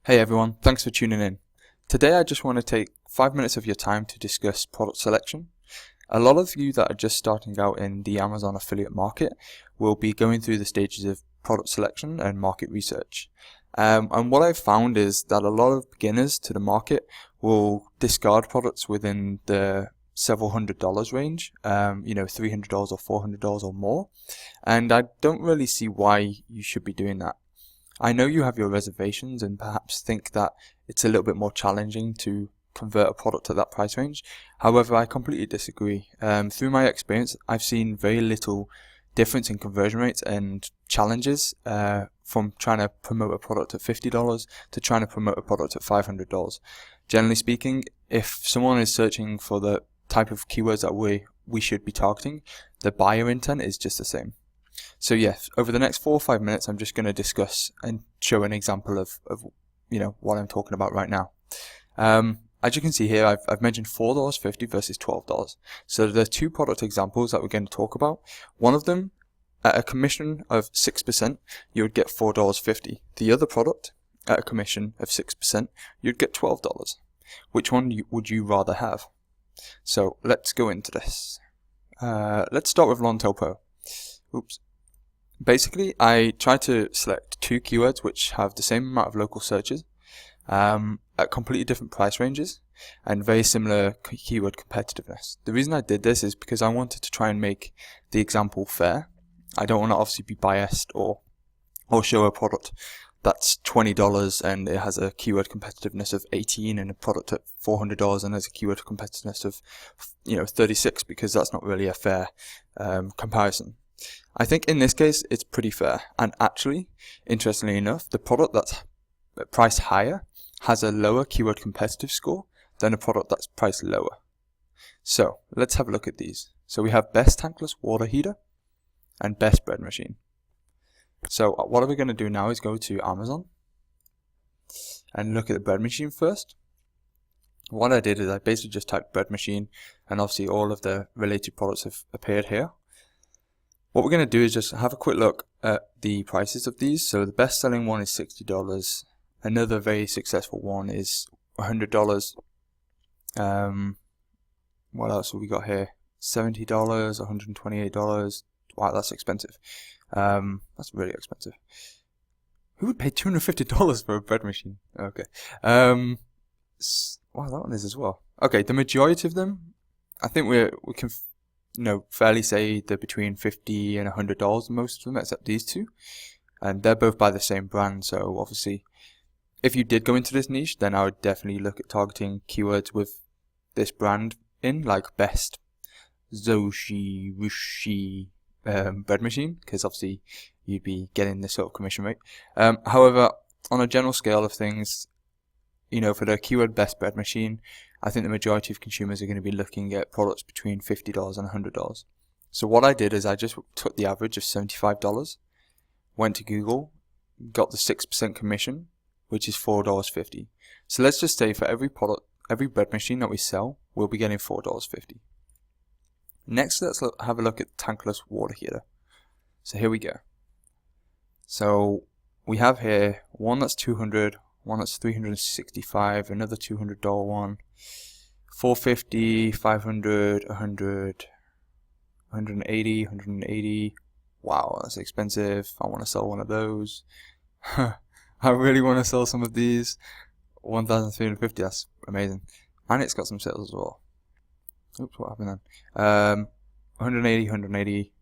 Hey everyone, thanks for tuning in. Today I just want to take 5 minutes of your time to discuss product selection. A lot of you that are just starting out in the Amazon affiliate market will be going through the stages of product selection and market research. And what I've found is that a lot of beginners to the market will discard products within the several $100s range, $300 or $400 or more. And I don't really see why you should be doing that. I know you have your reservations and perhaps think that it's a little bit more challenging to convert a product at that price range. However, I completely disagree. Through my experience, I've seen very little difference in conversion rates and challenges from trying to promote a product at $50 to trying to promote a product at $500. Generally speaking, if someone is searching for the type of keywords that we should be targeting, the buyer intent is just the same. So yes, over the next 4 or 5 minutes, I'm just going to discuss and show an example of what I'm talking about right now. As you can see here, I've mentioned $4.50 versus $12. So there are two product examples that we're going to talk about. One of them, at a commission of 6%, you would get $4.50. The other product, at a commission of 6%, you'd get $12. Which one would you rather have? So let's go into this. Let's start with Long Tail Pro. Basically, I try to select two keywords which have the same amount of local searches at completely different price ranges and very similar keyword competitiveness. The reason I did this is because I wanted to try and make the example fair. I don't want to obviously be biased or show a product that's $20 and it has a keyword competitiveness of 18 and a product at $400 and has a keyword competitiveness of 36, because that's not really a fair comparison. I think in this case it's pretty fair, and actually, interestingly enough, the product that's priced higher has a lower keyword competitive score than a product that's priced lower. So let's have a look at these. So we have best tankless water heater and best bread machine. So what we're going to do now is go to Amazon and look at the bread machine first. What I did is I basically just typed bread machine, and obviously all of the related products have appeared here. What we're going to do is just have a quick look at the prices of these. So the best selling one is $60. Another very successful one is $100. What else have we got here? $70, $128. Wow, that's expensive. That's really expensive. Who would pay $250 for a bread machine? Okay. Wow, that one is as well. Okay, the majority of them, I think we can fairly say they're between $50 and $100, most of them, except these two. And they're both by the same brand, so obviously, if you did go into this niche, then I would definitely look at targeting keywords with this brand in, like best Zoshi Rushi bread machine, because obviously you'd be getting this sort of commission rate. However, on a general scale of things, for the keyword best bread machine, I think the majority of consumers are going to be looking at products between $50 and $100. So what I did is I just took the average of $75, went to Google, got the 6% commission, which is $4.50. So let's just say for every bread machine that we sell, we'll be getting $4.50. Next, let's have a look at tankless water heater. So here we go. So we have here one that's $200, one that's $365, another $200 one, $450, $500, $100, $180, $180. Wow, that's expensive. I want to sell one of those. I really want to sell some of these. $1,350, that's amazing. And it's got some sales as well. Oops, what happened then? 180, 180.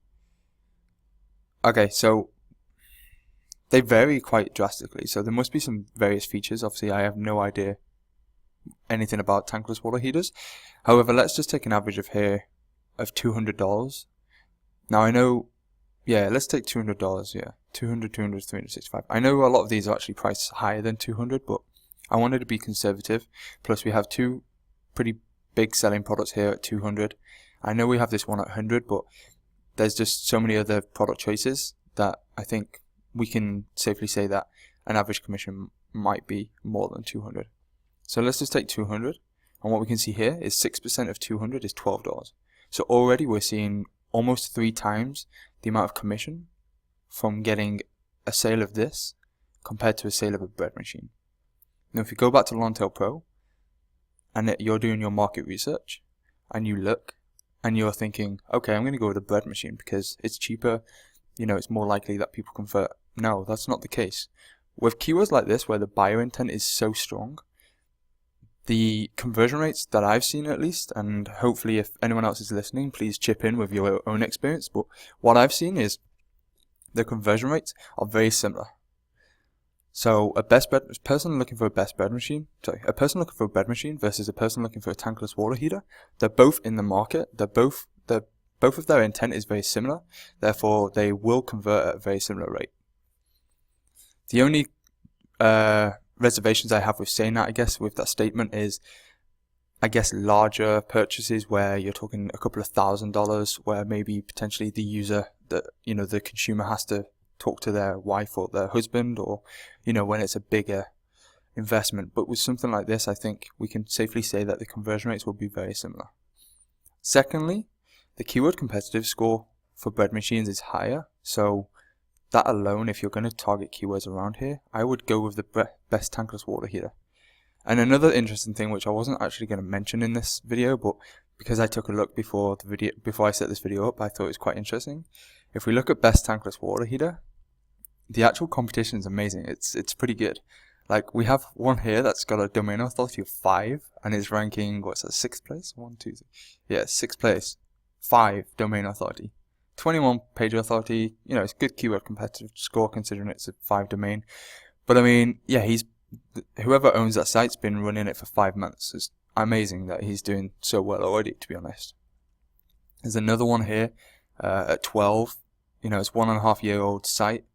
Okay, so they vary quite drastically. So there must be some various features. Obviously, I have no idea anything about tankless water heaters. However, let's just take an average of here of $200. Now I know, yeah, let's take $200. Yeah, 200, 200, 365. I know a lot of these are actually priced higher than 200, but I wanted to be conservative. Plus, we have two pretty big selling products here at 200. I know we have this one at 100, but there's just so many other product choices that I think we can safely say that an average commission might be more than 200. So let's just take 200, and what we can see here is 6% of 200 is $12. So already we're seeing almost 3 times the amount of commission from getting a sale of this compared to a sale of a bread machine. Now, if you go back to Longtail Pro, and you're doing your market research, and you look, and you're thinking, okay, I'm going to go with a bread machine because it's cheaper, it's more likely that people convert. No, that's not the case. With keywords like this, where the buyer intent is so strong, the conversion rates that I've seen at least, and hopefully if anyone else is listening, please chip in with your own experience, but what I've seen is the conversion rates are very similar. So a person looking for a bread machine versus a person looking for a tankless water heater, they're both in the market. Both of their intent is very similar. Therefore, they will convert at a very similar rate. The only reservations I have with saying that, I guess, with that statement is, I guess, larger purchases where you're talking a couple of $1,000s, where maybe potentially the consumer has to talk to their wife or their husband, or when it's a bigger investment. But with something like this, I think we can safely say that the conversion rates will be very similar. Secondly, the keyword competitive score for bread machines is higher, so that alone, if you're going to target keywords around here, I would go with the best tankless water heater. And another interesting thing, which I wasn't actually going to mention in this video, but because I took a look before I set this video up, I thought it was quite interesting. If we look at best tankless water heater, the actual competition is amazing. It's pretty good. Like, we have one here that's got a domain authority of 5 and is ranking, what's that, 6th place? 1, 2, 3. Yeah, 6th place. 5 domain authority. 21 page authority. It's good keyword competitive score considering it's a 5 domain. But I mean, yeah, whoever owns that site's been running it for 5 months. It's amazing that he's doing so well already, to be honest. There's another one here at 12. It's 1.5-year-old site.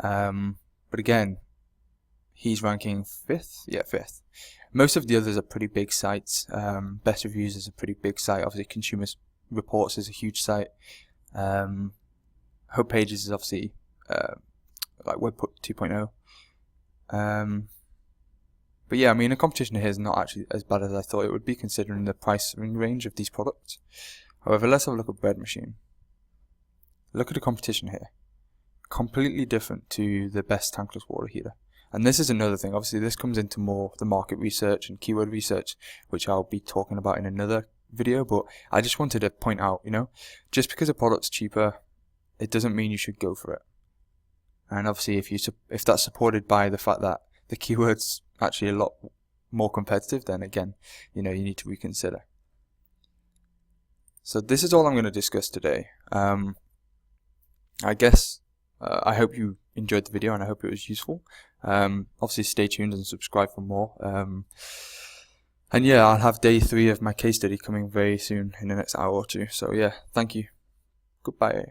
But again, he's ranking 5th. Yeah, 5th. Most of the others are pretty big sites. Best Reviews is a pretty big site. Obviously, Consumer Reports is a huge site. Hub Pages is obviously like Webput 2.0. But yeah, I mean, the competition here is not actually as bad as I thought it would be, considering the pricing range of these products. However, let's have a look at bread machine. Look at the competition here. Completely different to the best tankless water heater. And this is another thing. Obviously, this comes into more the market research and keyword research, which I'll be talking about in another video. But I just wanted to point out, just because a product's cheaper, it doesn't mean you should go for it. And obviously, if that's supported by the fact that the keyword's actually a lot more competitive, then again, you need to reconsider. So this is all I'm going to discuss today. I guess I hope you enjoyed the video and I hope it was useful. Obviously, stay tuned and subscribe for more. And yeah, I'll have day 3 of my case study coming very soon in the next hour or two. So yeah, thank you. Goodbye.